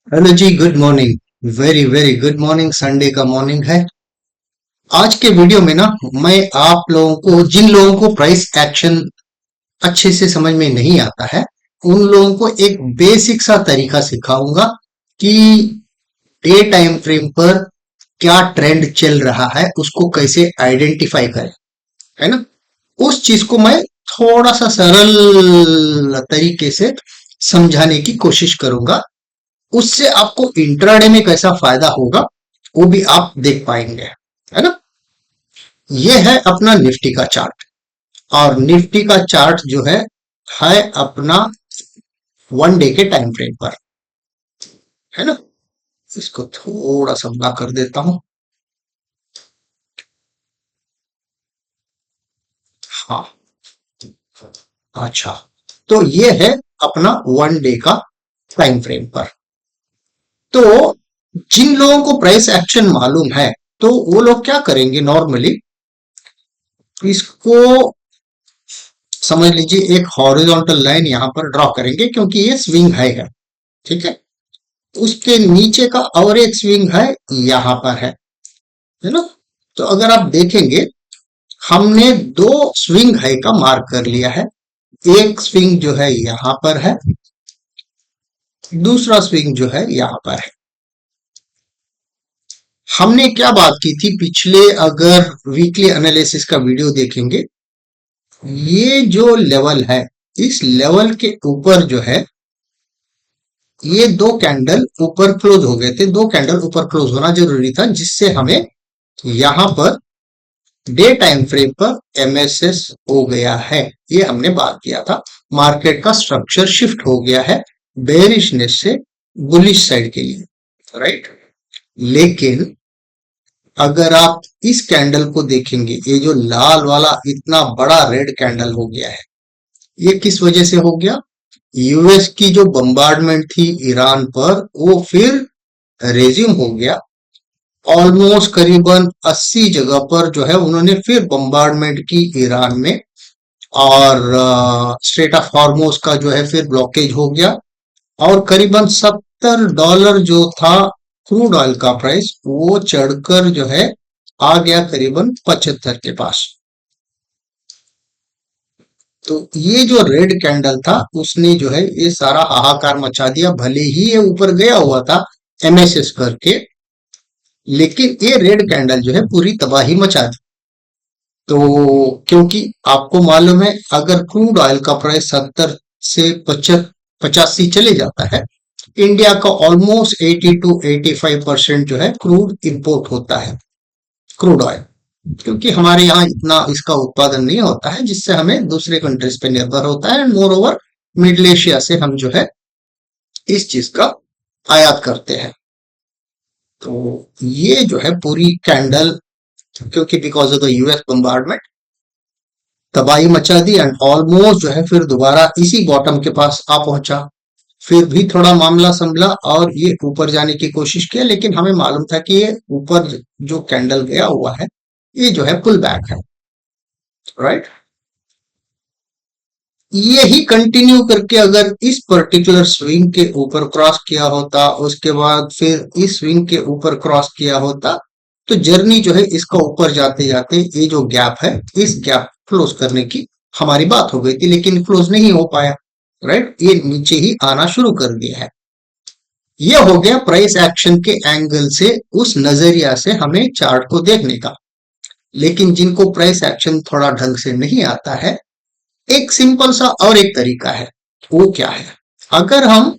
Hello जी, good morning. Very very good morning. Sunday का morning है। आज के वीडियो में ना मैं आप लोगों को, जिन लोगों को प्राइस एक्शन अच्छे से समझ में नहीं आता है, उन लोगों को एक बेसिक सा तरीका सिखाऊंगा कि डे टाइम फ्रेम पर क्या ट्रेंड चल रहा है, उसको कैसे आइडेंटिफाई करें, है ना। उस चीज को मैं थोड़ा सा सरल तरीके से समझाने की कोशिश करूंगा। उससे आपको इंट्राडे में कैसा फायदा होगा वो भी आप देख पाएंगे, है ना। ये है अपना निफ्टी का चार्ट। और निफ्टी का चार्ट जो है अपना 1 डे के टाइम फ्रेम पर, है ना। इसको थोड़ा सा बड़ा कर देता हूं। हाँ, अच्छा। तो ये है अपना 1 डे का टाइम फ्रेम पर। तो जिन लोगों को प्राइस एक्शन मालूम है, तो वो लोग क्या करेंगे नॉर्मली, इसको समझ लीजिए एक हॉरिजॉन्टल लाइन यहां पर ड्रॉ करेंगे, क्योंकि ये स्विंग हाई है। ठीक है। उसके नीचे का और एक स्विंग है, यहां पर है ना। तो अगर आप देखेंगे, हमने दो स्विंग हाई का मार्क कर लिया है। एक स्विंग जो है यहां पर है, दूसरा स्विंग जो है यहां पर है। हमने क्या बात की थी पिछले, अगर वीकली एनालिसिस का वीडियो देखेंगे, ये जो लेवल है, इस लेवल के ऊपर जो है, ये दो कैंडल ऊपर क्लोज हो गए थे। दो कैंडल ऊपर क्लोज होना जरूरी था, जिससे हमें यहां पर डे टाइम फ्रेम पर एमएसएस हो गया है। ये हमने बात किया था। मार्केट का स्ट्रक्चर शिफ्ट हो गया है बेरिशनेस से बुलिश साइड के लिए, राइट। लेकिन अगर आप इस कैंडल को देखेंगे, ये जो लाल वाला इतना बड़ा रेड कैंडल हो गया है, ये किस वजह से हो गया? यूएस की जो बम्बार्डमेंट थी ईरान पर, वो फिर रेज्यूम हो गया। ऑलमोस्ट करीबन 80 जगह पर जो है उन्होंने फिर बम्बार्डमेंट की ईरान में। और स्ट्रेट ऑफ हॉर्मोज का जो है फिर ब्लॉकेज हो गया। और करीबन $70 जो था क्रूड ऑयल का प्राइस, वो चढ़कर जो है आ गया करीबन 75 के पास। तो ये जो रेड कैंडल था, उसने जो है ये सारा हाहाकार मचा दिया। भले ही ये ऊपर गया हुआ था एमएसएस करके, लेकिन ये रेड कैंडल जो है पूरी तबाही मचा दी। तो क्योंकि आपको मालूम है, अगर क्रूड ऑयल का प्राइस 70 से 85 चले जाता है, इंडिया का ऑलमोस्ट 80 to 85% जो है क्रूड इंपोर्ट होता है, क्रूड ऑयल। क्योंकि हमारे यहाँ इतना इसका उत्पादन नहीं होता है, जिससे हमें दूसरे कंट्रीज पे निर्भर होता है। And more over, middle Asia से हम जो है इस चीज का आयात करते हैं। तो ये जो है पूरी कैंडल, क्योंकि because of the US bombardment, तबाही मचा दी। एंड ऑलमोस्ट जो है फिर दोबारा इसी बॉटम के पास आ पहुंचा। फिर भी थोड़ा मामला संभला और ये ऊपर जाने की कोशिश किया, लेकिन हमें मालूम था कि ये ऊपर जो कैंडल गया हुआ है, ये जो है पुल बैक है, राइट। यही कंटिन्यू करके अगर इस पर्टिकुलर स्विंग के ऊपर क्रॉस किया होता, उसके बाद फिर इस स्विंग के ऊपर क्रॉस किया होता, तो जर्नी जो है इसका ऊपर जाते जाते ये जो गैप है, इस गैप क्लोज करने की हमारी बात हो गई थी, लेकिन क्लोज नहीं हो पाया, राइट। ये नीचे ही आना शुरू कर दिया है। ये हो गया प्राइस एक्शन के एंगल से, उस नजरिया से हमें चार्ट को देखने का। लेकिन जिनको प्राइस एक्शन थोड़ा ढंग से नहीं आता है, एक सिंपल सा और एक तरीका है। वो क्या है? अगर हम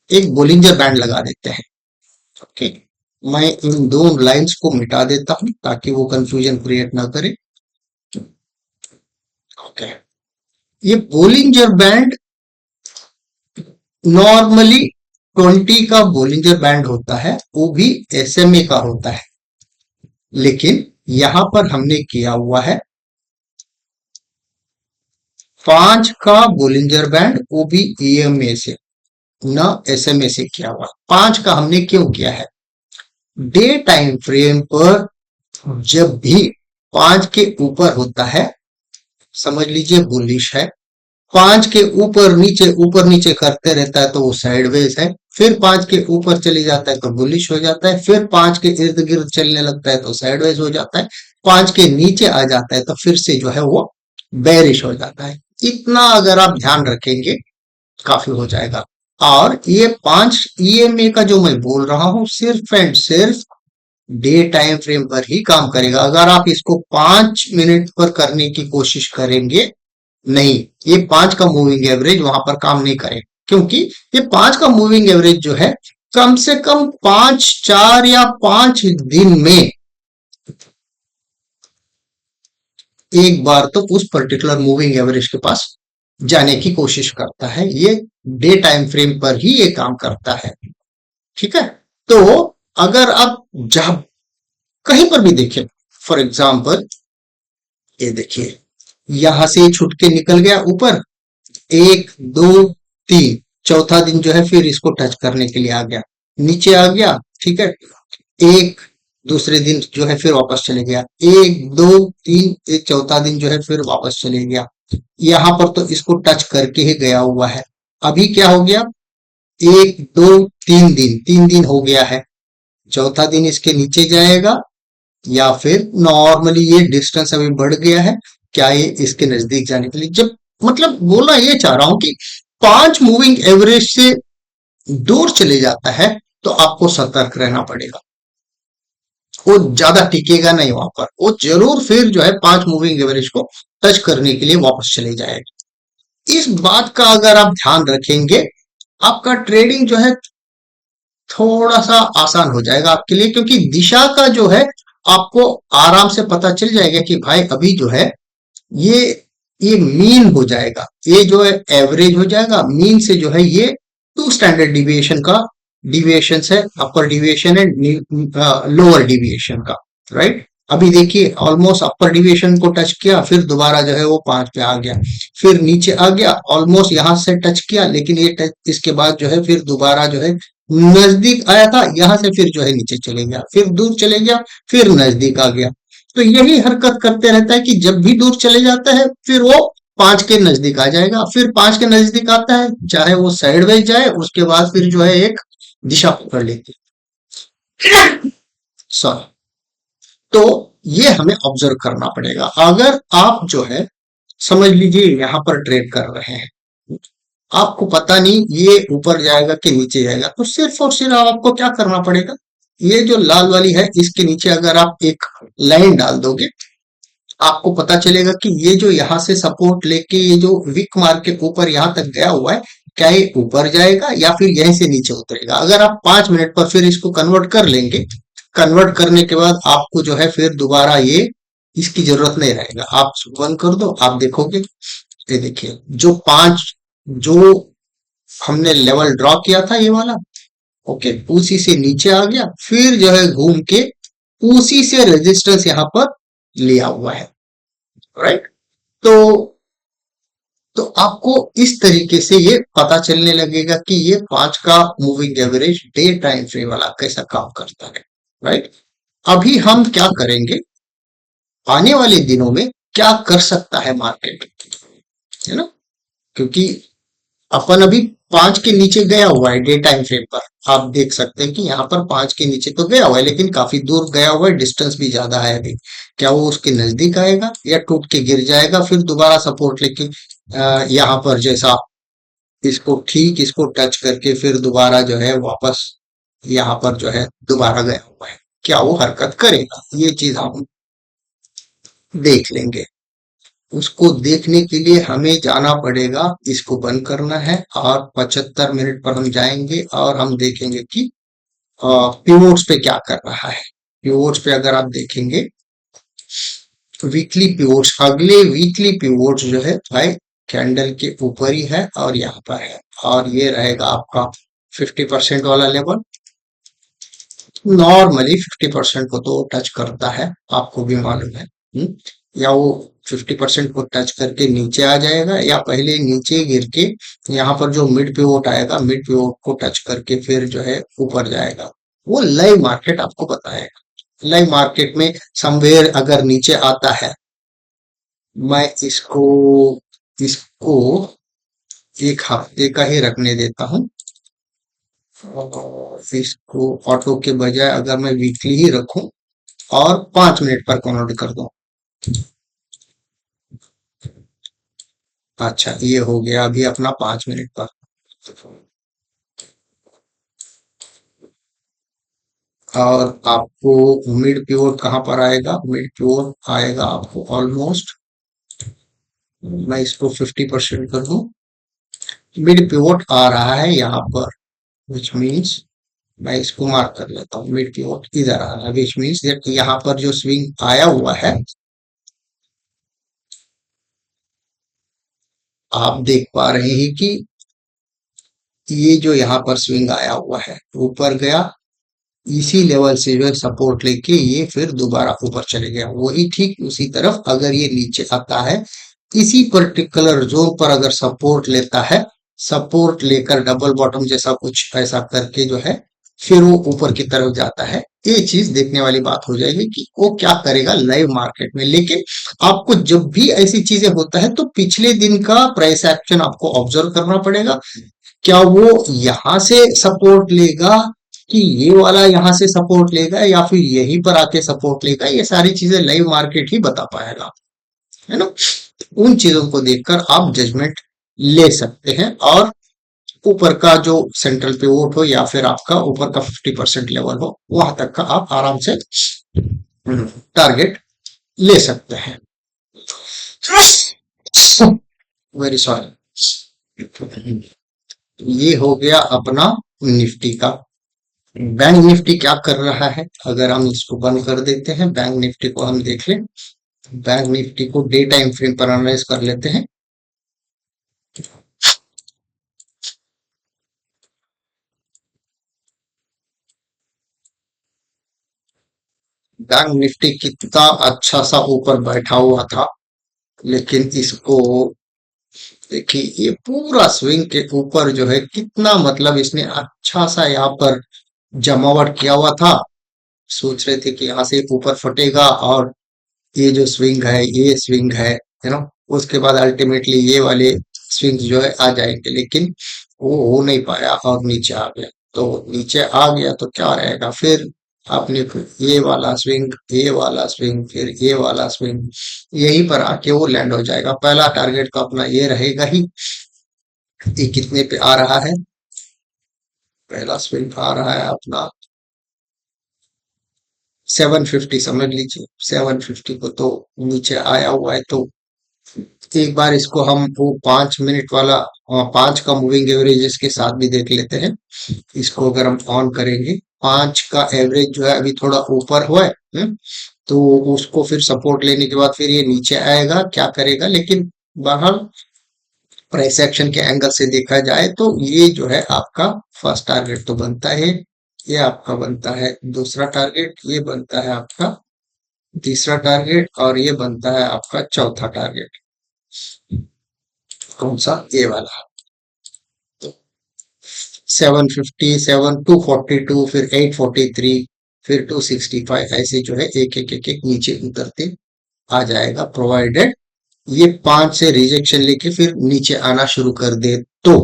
एक बोलिंजर बैंड लगा देते हैं, ओके। मैं इन दो लाइंस को मिटा देता हूं ताकि वो कंफ्यूजन क्रिएट ना करे, ओके। ये बोलिंजर बैंड नॉर्मली 20 का बोलिंजर बैंड होता है, वो भी एसएमए का होता है। लेकिन यहां पर हमने किया हुआ है 5 का बोलिंजर बैंड, वो भी ईएमए से, ना एसएमए से किया हुआ। 5 का हमने क्यों किया है? डे टाइम फ्रेम पर जब भी 5 के ऊपर होता है, समझ लीजिए बुलिश है। 5 के ऊपर नीचे करते रहता है तो वो साइडवेज है। फिर 5 के ऊपर चली जाता है तो बुलिश हो जाता है। फिर 5 के इर्द गिर्द चलने लगता है तो साइडवेज हो जाता है। 5 के नीचे आ जाता है तो फिर से जो है वो बेरिश हो जाता है। इतना अगर आप ध्यान रखेंगे काफी हो जाएगा। और ये 5 ईएमए का जो मैं बोल रहा हूं सिर्फ एंड सिर्फ डे टाइम फ्रेम पर ही काम करेगा। अगर आप इसको 5 मिनट पर करने की कोशिश करेंगे, नहीं, ये 5 का मूविंग एवरेज वहां पर काम नहीं करेगा, क्योंकि ये 5 का मूविंग एवरेज जो है कम से कम 4 या 5 दिन में एक बार तो उस पर्टिकुलर मूविंग एवरेज के पास जाने की कोशिश करता है। ये डे टाइम फ्रेम पर ही ये काम करता है। ठीक है, तो अगर आप जब कहीं पर भी देखें, फॉर एग्जाम्पल ये देखिए, यहां से छुट के निकल गया ऊपर, 1 2 3, चौथा दिन जो है फिर इसको टच करने के लिए आ गया, नीचे आ गया। ठीक है, एक दूसरे दिन जो है फिर वापस चले गया, 1 2 3, एक चौथा दिन जो है फिर वापस चले गया। यहाँ पर तो इसको टच करके ही गया हुआ है। अभी क्या हो गया, 1 2 3 दिन, 3 दिन हो गया है। चौथा दिन इसके नीचे जाएगा या फिर नॉर्मली ये डिस्टेंस अभी बढ़ गया है, क्या ये इसके नजदीक जाने के लिए, जब मतलब बोलना ये चाह रहा हूं कि 5 मूविंग एवरेज से दूर चले जाता है तो आपको सतर्क रहना पड़ेगा। वो ज्यादा टिकेगा नहीं वहां पर, वो जरूर फिर जो है 5 मूविंग एवरेज को टच करने के लिए वापस चले जाएगा। इस बात का अगर आप ध्यान रखेंगे, आपका ट्रेडिंग जो है थोड़ा सा आसान हो जाएगा आपके लिए, क्योंकि दिशा का जो है आपको आराम से पता चल जाएगा कि भाई अभी जो है ये ये मीन हो जाएगा, ये जो है एवरेज हो जाएगा। मीन से जो है ये 2 स्टैंडर्ड डिविएशन का डिविएशन है, अपर डिविएशन है, लोअर डिविएशन का, राइट। अभी देखिए ऑलमोस्ट अपर डिविएशन को टच किया, फिर दोबारा जो है वो 5 पे आ गया, फिर नीचे आ गया, ऑलमोस्ट यहां से टच किया, लेकिन ये टच इसके बाद जो है फिर दोबारा जो है नजदीक आया था, यहां से फिर जो है नीचे चले गया, फिर दूर चले गया, फिर नजदीक आ गया। तो यही हरकत करते रहता है कि जब भी दूर चले जाता है फिर वो 5 के नजदीक आ जाएगा, फिर 5 के नजदीक आता है, चाहे वो साइडवेज जाए, उसके बाद फिर जो है एक दिशा पकड़ लेती है। सॉरी। तो ये हमें ऑब्जर्व करना पड़ेगा। अगर आप जो है समझ लीजिए यहाँ पर ट्रेड कर रहे हैं, आपको पता नहीं ये ऊपर जाएगा कि नीचे जाएगा, तो सिर्फ और सिर्फ आपको क्या करना पड़ेगा, ये जो लाल वाली है इसके नीचे अगर आप एक लाइन डाल दोगे, आपको पता चलेगा कि ये जो यहाँ से सपोर्ट लेके ये जो विक मार के ऊपर यहाँ तक गया हुआ है, क्या ये ऊपर जाएगा या फिर यहीं से नीचे उतरेगा। अगर आप 5 मिनट पर फिर इसको कन्वर्ट कर लेंगे, कन्वर्ट करने के बाद आपको जो है फिर दोबारा ये इसकी जरूरत नहीं रहेगा, आप बंद कर दो, आप देखोगे ये देखिए जो 5 जो हमने लेवल ड्रॉ किया था ये वाला, ओके, उसी से नीचे आ गया, फिर जो है घूम के उसी से रेजिस्टेंस यहाँ पर लिया हुआ है, राइट। तो आपको इस तरीके से ये पता चलने लगेगा कि ये 5 का moving average day time frame वाला कैसा काम करता है, राइट। अभी हम क्या करेंगे, आने वाले दिनों में क्या कर सकता है मार्केट, है ना, क्योंकि अपन अभी 5 के नीचे गया हुआ है डे टाइम फ्रेम पर। आप देख सकते हैं कि यहाँ पर 5 के नीचे तो गया हुआ है, लेकिन काफी दूर गया हुआ है, डिस्टेंस भी ज्यादा है अभी। क्या वो उसके नजदीक आएगा या टूट के गिर जाएगा, फिर दोबारा सपोर्ट लेके यहाँ पर जैसा इसको टच करके फिर दोबारा जो है वापस यहाँ पर जो है दोबारा गया हुआ है, क्या वो हरकत करेगा, ये चीज हम देख लेंगे। उसको देखने के लिए हमें जाना पड़ेगा, इसको बंद करना है और 75 मिनट पर हम जाएंगे और हम देखेंगे कि पिवोट्स पे क्या कर रहा है। पिवोट्स पे अगर आप देखेंगे, वीकली पिवोट्स, अगले वीकली पिवोट्स जो है भाई कैंडल के ऊपर ही है और यहाँ पर है, और ये रहेगा आपका 50% वाला लेवल। नॉर्मली 50% को तो टच करता है, आपको भी मालूम है। या वो 50% को टच करके नीचे आ जाएगा, या पहले नीचे गिर के यहाँ पर जो मिड पिवोट आएगा, मिड पिवोट को टच करके फिर जो है ऊपर जाएगा। वो लाइव मार्केट आपको बताएगा। लाइव मार्केट में समवेयर अगर नीचे आता है, मैं इसको इसको एक हफ्ते का ही रखने देता हूँ। और इसको ऑटो के बजाय अगर मैं वीकली ही रखूं और 5 मिनट पर कन्वर्ट कर दूं। अच्छा, ये हो गया अभी अपना 5 मिनट पर। और आपको मिड प्योर कहाँ पर आएगा? मिड प्योर आएगा आपको ऑलमोस्ट, मैं इसको 50% कर दूं। मिड पिवोट आ रहा है यहाँ पर, विच मीन्स मैं इसको मार्क कर लेता हूँ। मिड पिवोट इधर आ रहा है, विच मीन्स दैट यहाँ पर जो स्विंग आया हुआ है, आप देख पा रहे हैं कि ये जो यहाँ पर स्विंग आया हुआ है, ऊपर गया, इसी लेवल से जो है सपोर्ट लेके ये फिर दोबारा ऊपर चले गया। वही ठीक उसी तरफ अगर ये नीचे आता है, इसी पर्टिकुलर जोन पर अगर सपोर्ट लेता है, सपोर्ट लेकर डबल बॉटम जैसा कुछ ऐसा करके जो है फिर वो ऊपर की तरफ जाता है, ये चीज देखने वाली बात हो जाएगी कि वो क्या करेगा लाइव मार्केट में। लेकिन आपको जब भी ऐसी चीजें होता है तो पिछले दिन का प्राइस एक्शन आपको ऑब्जर्व करना पड़ेगा। क्या वो यहां से सपोर्ट लेगा, कि ये वाला यहां से सपोर्ट लेगा, या फिर यहीं पर आके सपोर्ट लेगा, ये सारी चीजें लाइव मार्केट ही बता पाएगा, है ना। उन चीजों को देखकर आप जजमेंट ले सकते हैं, और ऊपर का जो सेंट्रल पिवोट हो या फिर आपका ऊपर का 50% लेवल हो, वहां तक का आप आराम से टारगेट ले सकते हैं। Very sorry. ये हो गया अपना निफ्टी का। बैंक निफ्टी क्या कर रहा है, अगर हम इसको बंद कर देते हैं, बैंक निफ्टी को हम देख लें। बैंक निफ्टी को डे टाइम फ्रेम पर एनालाइज कर लेते हैं। बैंक निफ्टी कितना अच्छा सा ऊपर बैठा हुआ था, लेकिन इसको देखिए, ये पूरा स्विंग के ऊपर जो है कितना, मतलब इसने अच्छा सा यहाँ पर जमावट किया हुआ था। सोच रहे थे कि यहाँ से ऊपर फटेगा और ये जो स्विंग है, ये स्विंग है ना, उसके बाद अल्टीमेटली ये वाले स्विंग्स जो है आ जाएंगे, लेकिन वो हो नहीं पाया और नीचे आ गया। तो नीचे आ गया तो क्या रहेगा फिर, आपने फिर ये वाला स्विंग, ये वाला स्विंग, फिर ये वाला स्विंग, यहीं पर आके वो लैंड हो जाएगा। पहला टारगेट तो अपना ये रहेगा ही। ये कितने पे आ रहा है? पहला स्विंग आ रहा है अपना 750, समझ लीजिए 750 को तो नीचे आया हुआ है। तो एक बार इसको हम वो 5 मिनट वाला 5 का मूविंग एवरेजेस के साथ भी देख लेते हैं। इसको अगर हम ऑन करेंगे, 5 का एवरेज जो है अभी थोड़ा ऊपर हुआ है, तो उसको फिर सपोर्ट लेने के बाद फिर ये नीचे आएगा, क्या करेगा। लेकिन बहरहाल प्राइस एक्शन के एंगल से देखा जाए तो ये जो है आपका फर्स्ट टारगेट तो बनता है, ये आपका बनता है दूसरा टारगेट, ये बनता है आपका तीसरा टारगेट, और ये बनता है आपका चौथा टारगेट। कौन सा? ये वाला। तो 750, 242, फिर 843, फिर 265, ऐसे जो है एक एक एक एक नीचे उतरते आ जाएगा, प्रोवाइडेड ये 5 से रिजेक्शन लेके फिर नीचे आना शुरू कर दे तो।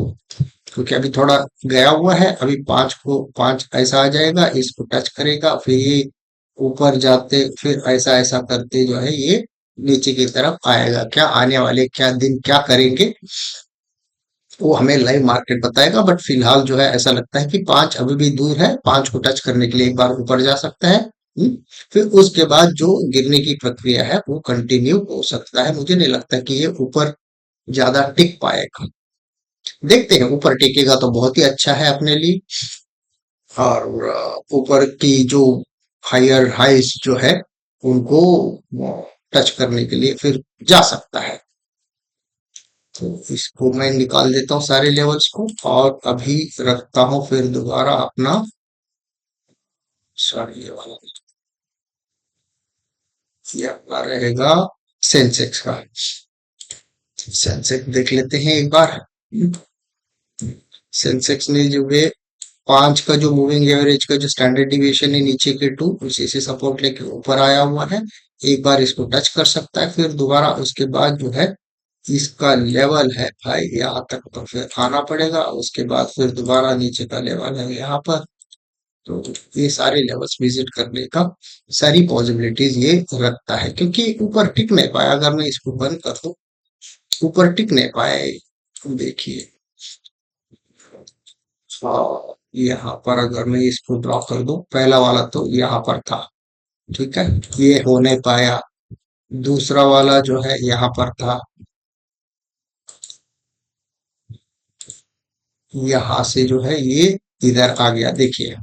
क्योंकि अभी थोड़ा गया हुआ है, अभी 5 ऐसा आ जाएगा, इसको टच करेगा, फिर ये ऊपर जाते फिर ऐसा ऐसा करते जो है ये नीचे की तरफ आएगा। क्या आने वाले क्या दिन क्या करेंगे वो हमें लाइव मार्केट बताएगा, बट फिलहाल जो है ऐसा लगता है कि 5 अभी भी दूर है, 5 को टच करने के लिए एक बार ऊपर जा सकता है। फिर उसके बाद जो गिरने की प्रक्रिया है वो कंटिन्यू हो सकता है। मुझे नहीं लगता कि ये ऊपर ज्यादा टिक पाएगा। देखते हैं, ऊपर टिकेगा तो बहुत ही अच्छा है अपने लिए। और ऊपर की जो हायर हाइस जो है उनको टच करने के लिए फिर जा सकता है। तो इसको मैं निकाल देता हूँ सारे लेवल्स को, और अभी रखता हूँ फिर दोबारा अपना, सॉरी ये वाला, ये अपना रहेगा सेंसेक्स का। सेंसेक्स देख लेते हैं एक बार। सेंसेक्स ने जो है 5 का जो मूविंग एवरेज का जो स्टैंडर्ड डिविएशन है नीचे के 2, उसी से सपोर्ट लेके ऊपर आया हुआ है। एक बार इसको टच कर सकता है, फिर दोबारा उसके बाद जो है इसका लेवल है भाई यहाँ तक, तो फिर आना पड़ेगा। उसके बाद फिर दोबारा नीचे का लेवल है यहाँ पर। तो ये सारे लेवल्स विजिट करने का सारी पॉसिबिलिटीज ये रखता है, क्योंकि ऊपर टिक नहीं पाया। अगर मैं इसको बंद कर दूं, ऊपर टिक नहीं पाया ये। देखिए, हाँ, यहाँ पर अगर मैं इसको ड्रॉ कर दूं, पहला वाला तो यहाँ पर था, ठीक है, ये हो नहीं पाया। दूसरा वाला जो है यहाँ पर था, यहाँ से जो है ये इधर आ गया। देखिए,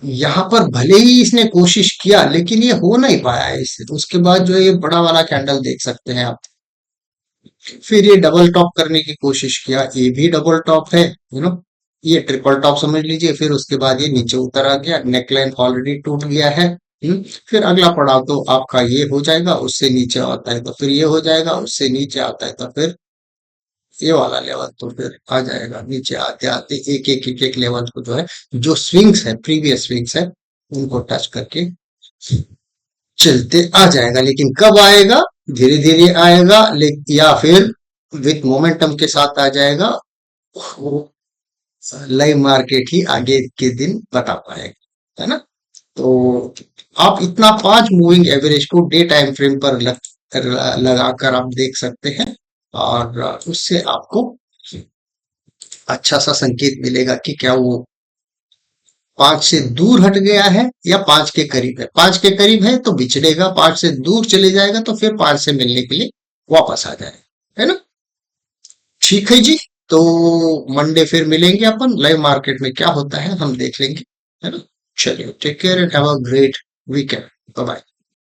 यहाँ पर भले ही इसने कोशिश किया लेकिन ये हो नहीं पाया है इससे। तो उसके बाद जो है ये बड़ा वाला कैंडल देख सकते हैं आप। फिर ये डबल टॉप करने की कोशिश किया, ये भी डबल टॉप है, ये ट्रिपल टॉप समझ लीजिए। फिर उसके बाद ये नीचे उतर आ गया, नेकलाइन ऑलरेडी टूट गया है। फिर अगला पड़ाव तो आपका ये हो जाएगा, उससे नीचे आता है तो फिर ये हो जाएगा, उससे नीचे आता है तो फिर ये वाला लेवल तो फिर आ जाएगा। नीचे आते आते एक एक लेवल को जो है, जो स्विंग्स है, प्रीवियस स्विंग्स है, उनको टच करके चलते आ जाएगा। लेकिन कब आएगा? धीरे धीरे आएगा, या फिर विथ मोमेंटम के साथ आ जाएगा, वो लाइव मार्केट ही आगे के दिन बता पाएगा, है ना। तो आप इतना 5 मूविंग एवरेज को डे टाइम फ्रेम पर लगाकर आप देख सकते हैं, और उससे आपको अच्छा सा संकेत मिलेगा कि क्या वो 5 से दूर हट गया है या 5 के करीब है। 5 के करीब है तो बिछड़ेगा, 5 से दूर चले जाएगा तो फिर 5 से मिलने के लिए वापस आ जाएगा, है ना। ठीक है जी। तो मंडे फिर मिलेंगे अपन, लाइव मार्केट में क्या होता है हम देख लेंगे, है ना। चलिए, take care and have a great weekend. Bye bye.